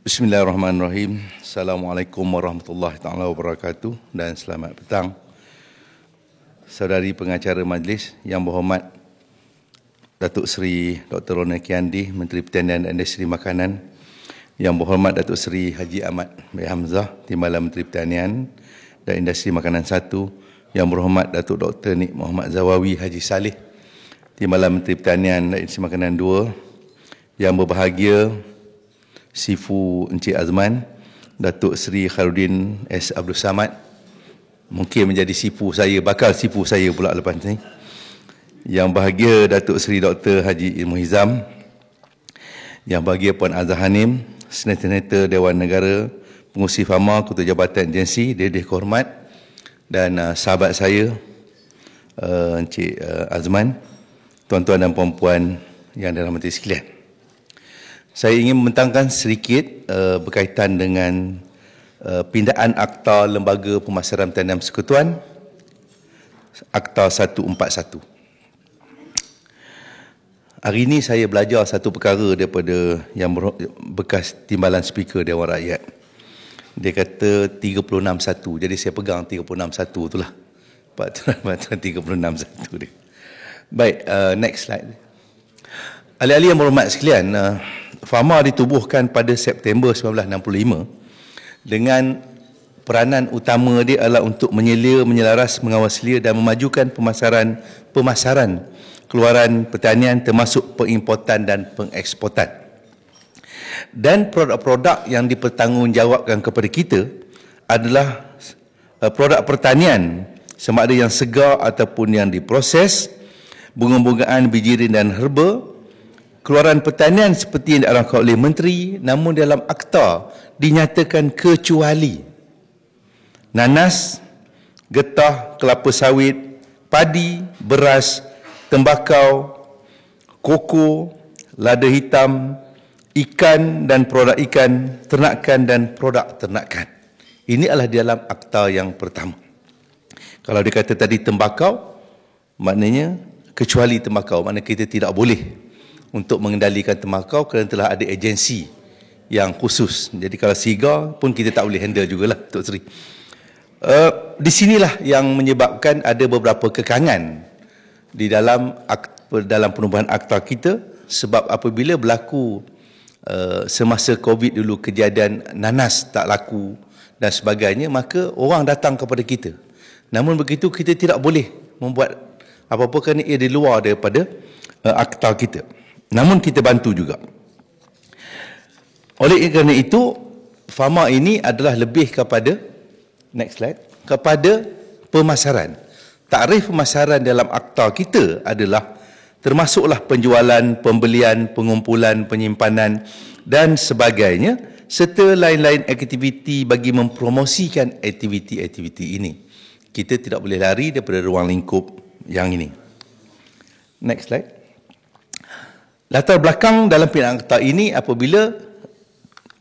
Bismillahirrahmanirrahim. Assalamualaikum warahmatullahi taala wabarakatuh dan selamat petang. Saudari pengacara majlis yang berhormat Datuk Seri Dr. Ronald Kiandi, Menteri Pertanian dan Industri Makanan, yang berhormat Datuk Seri Haji Ahmad bin Hamzah, Timbalan Menteri Pertanian dan Industri Makanan 1, yang berhormat Datuk Dr. Nik Muhammad Zawawi Haji Saleh, Timbalan Menteri Pertanian dan Industri Makanan 2, yang berbahagia Sifu Encik Azman, Datuk Seri Khairuddin S. Abdul Samad, mungkin menjadi sifu saya, bakal sifu saya pula lepas ni. Yang bahagia Datuk Seri Dr. Haji Ilmu Hizam, yang bahagia Puan Azhar Hanim, Senator Dewan Negara, Pengurusi Fama, Ketua Jabatan Agensi, Dedeh Kehormat, dan sahabat saya, Encik Azman, tuan-tuan dan puan-puan yang dirahmati sekalian. Saya ingin membentangkan sedikit berkaitan dengan pindaan Akta Lembaga Pemasaran Pertanian Persekutuan, Akta 141. Hari ini saya belajar satu perkara daripada yang bekas timbalan speaker Dewan Rakyat. Dia kata 361, jadi saya pegang 361 itulah. Peraturan 361 dia. Baik, next slide. Ahli-ahli yang berhormat sekalian, Fama ditubuhkan pada September 1965 dengan peranan utama dia adalah untuk menyelia, menyelaras, mengawaslia dan memajukan pemasaran keluaran pertanian termasuk pengimportan dan pengeksportan. Dan produk-produk yang dipertanggungjawabkan kepada kita adalah produk pertanian sama ada yang segar ataupun yang diproses, bunga-bungaan, bijirin dan herba, keluaran pertanian seperti yang diarahkan oleh Menteri, namun dalam akta dinyatakan kecuali nanas, getah, kelapa sawit, padi, beras, tembakau, koko, lada hitam, ikan dan produk ikan, ternakan dan produk ternakan. Ini adalah di dalam akta yang pertama. Kalau dikata tadi tembakau, maknanya kecuali tembakau, maknanya kita tidak boleh untuk mengendalikan tembakau kerana telah ada agensi yang khusus. Jadi kalau sigar pun kita tak boleh handle jugalah, Tok Seri. Di sinilah yang menyebabkan ada beberapa kekangan di dalam penubuhan akta kita, sebab apabila berlaku semasa COVID dulu kejadian nanas tak laku dan sebagainya, maka orang datang kepada kita. Namun begitu kita tidak boleh membuat apa-apa kerana ia di luar daripada akta kita. Namun kita bantu juga. Oleh kerana itu, Fama ini adalah lebih kepada, next slide, kepada pemasaran. Takrif pemasaran dalam akta kita adalah termasuklah penjualan, pembelian, pengumpulan, penyimpanan dan sebagainya, serta lain-lain aktiviti bagi mempromosikan aktiviti-aktiviti ini. Kita tidak boleh lari daripada ruang lingkup yang ini. Next slide. Latar belakang dalam pindaan akta ini apabila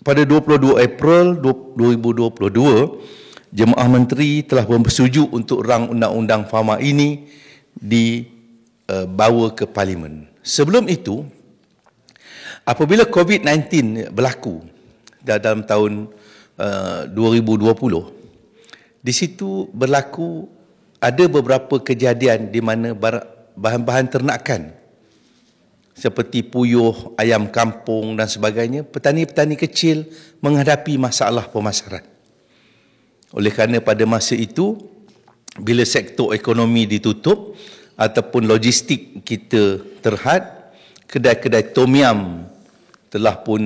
pada 22 April 2022, Jemaah Menteri telah bersetuju untuk rang undang-undang Fama ini dibawa ke Parlimen. Sebelum itu, apabila COVID-19 berlaku dalam tahun 2020, di situ berlaku ada beberapa kejadian di mana bahan-bahan ternakan seperti puyuh, ayam kampung dan sebagainya, petani-petani kecil menghadapi masalah pemasaran. Oleh kerana pada masa itu, bila sektor ekonomi ditutup ataupun logistik kita terhad, kedai-kedai tom yum telah pun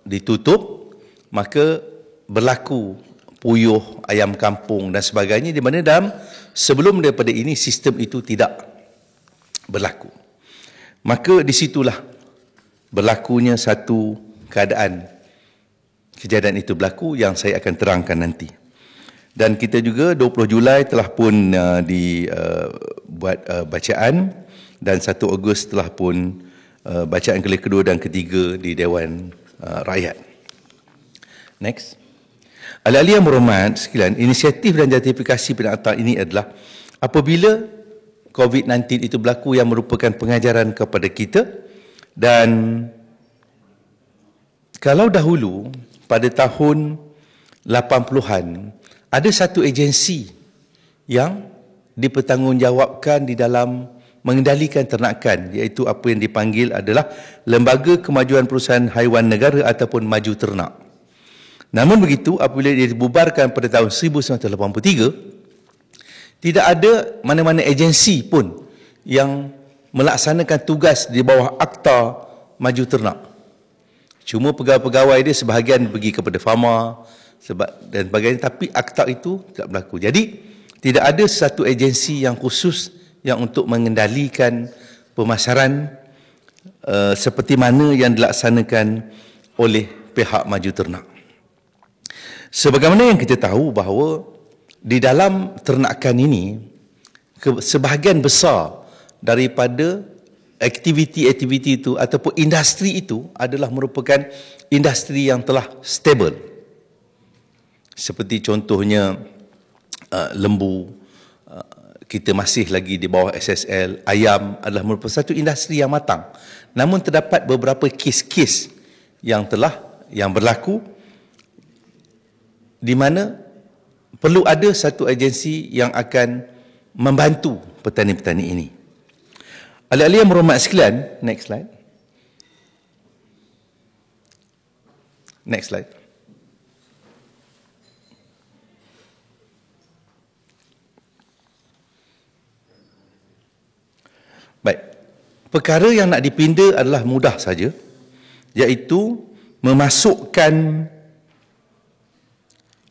ditutup, maka berlaku puyuh, ayam kampung dan sebagainya, di mana dalam sebelum daripada ini sistem itu tidak berlaku. Maka di situlah berlakunya satu keadaan, kejadian itu berlaku yang saya akan terangkan nanti. Dan kita juga 20 Julai telah pun dibuat bacaan, dan 1 Ogos telah pun bacaan kedua dan ketiga di Dewan Rakyat. Next. Ahli-ahli yang berhormat sekalian, inisiatif dan justifikasi pindaan akta ini adalah apabila COVID-19 itu berlaku yang merupakan pengajaran kepada kita, dan Kalau dahulu pada tahun 80-an ada satu agensi yang dipertanggungjawabkan di dalam mengendalikan ternakan, iaitu apa yang dipanggil adalah Lembaga Kemajuan Perusahaan Haiwan Negara ataupun Maju Ternak. Namun begitu, apabila dia dibubarkan pada tahun 1983, tidak ada mana-mana agensi pun yang melaksanakan tugas di bawah Akta Maju Ternak. Cuma pegawai-pegawai dia sebahagian pergi kepada Fama dan sebagainya, tapi akta itu tidak berlaku. Jadi, tidak ada satu agensi yang khusus yang untuk mengendalikan pemasaran seperti mana yang dilaksanakan oleh pihak Maju Ternak. Sebagaimana yang kita tahu bahawa di dalam ternakan ini, sebahagian besar daripada aktiviti-aktiviti itu ataupun industri itu adalah merupakan industri yang telah stable. Seperti contohnya lembu, kita masih lagi di bawah SSL, ayam adalah merupakan satu industri yang matang. Namun terdapat beberapa kes-kes yang berlaku di mana perlu ada satu agensi yang akan membantu petani-petani ini. Ahli-ahli yang berhormat sekalian, next slide. Next slide. Baik. Perkara yang nak dipinda adalah mudah saja, iaitu memasukkan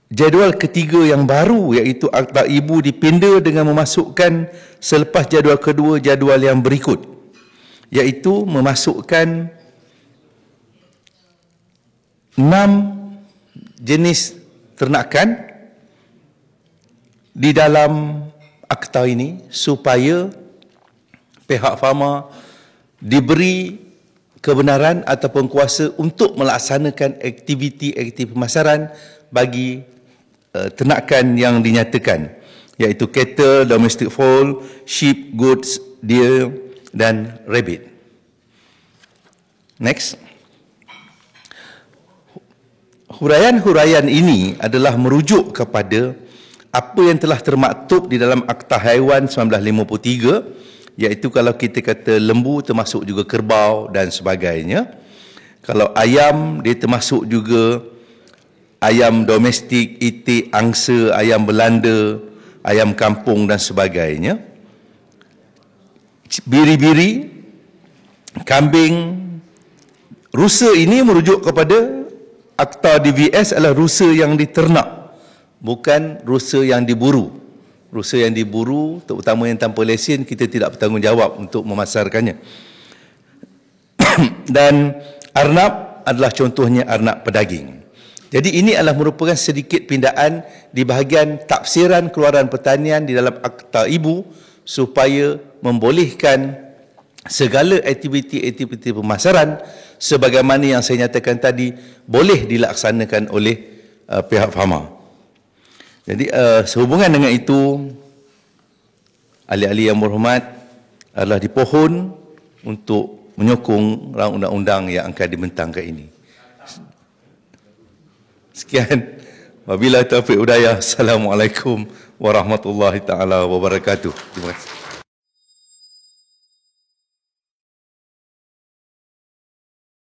jadual ketiga yang baru, iaitu Akta Ibu dipinda dengan memasukkan selepas jadual kedua jadual yang berikut, iaitu memasukkan 6 jenis ternakan di dalam akta ini supaya pihak Fama diberi kebenaran ataupun kuasa untuk melaksanakan aktiviti-aktiviti pemasaran bagi ternakan yang dinyatakan, iaitu cattle, domestic fowl, sheep, goats, deer dan rabbit. Next. Huraian-huraian ini adalah merujuk kepada apa yang telah termaktub di dalam Akta Haiwan 1953, iaitu kalau kita kata lembu termasuk juga kerbau dan sebagainya. Kalau ayam dia termasuk juga ayam domestik, itik, angsa, ayam Belanda, ayam kampung dan sebagainya. Biri-biri, kambing, rusa ini merujuk kepada Akta DVS adalah rusa yang diternak, bukan rusa yang diburu. Rusa yang diburu, terutama yang tanpa lesen, kita tidak bertanggungjawab untuk memasarkannya. Dan arnab adalah contohnya arnab pedaging. Jadi ini adalah merupakan sedikit pindaan di bahagian tafsiran keluaran pertanian di dalam Akta Ibu supaya membolehkan segala aktiviti-aktiviti pemasaran sebagaimana yang saya nyatakan tadi boleh dilaksanakan oleh pihak Fama. Jadi sehubungan dengan itu, ahli-ahli yang berhormat adalah dipohon untuk menyokong undang-undang yang akan dibentangkan ini. Sekian. Wabillahi taufiq hidayah. Assalamualaikum warahmatullahi taala wabarakatuh. Terima kasih.